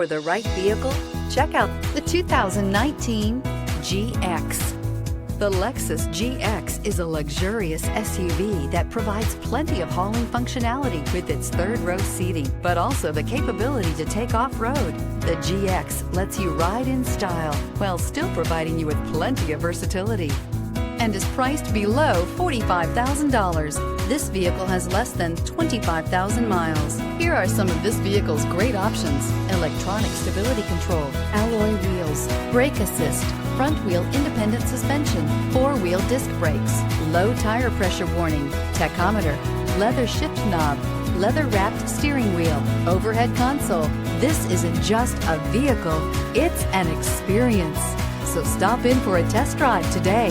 For the right vehicle, check out the 2019 GX. The Lexus GX is a luxurious SUV that provides plenty of hauling functionality with its third-row seating, but also the capability to take off-road. The GX lets you ride in style while still providing you with plenty of versatility and is priced below $45,000. This vehicle has less than 25,000 miles. Here are some of this vehicle's great options: electronic stability control, alloy wheels, brake assist, front wheel independent suspension, four-wheel disc brakes, low tire pressure warning, tachometer, leather shift knob, leather-wrapped steering wheel, overhead console. This isn't just a vehicle, it's an experience. So stop in for a test drive today.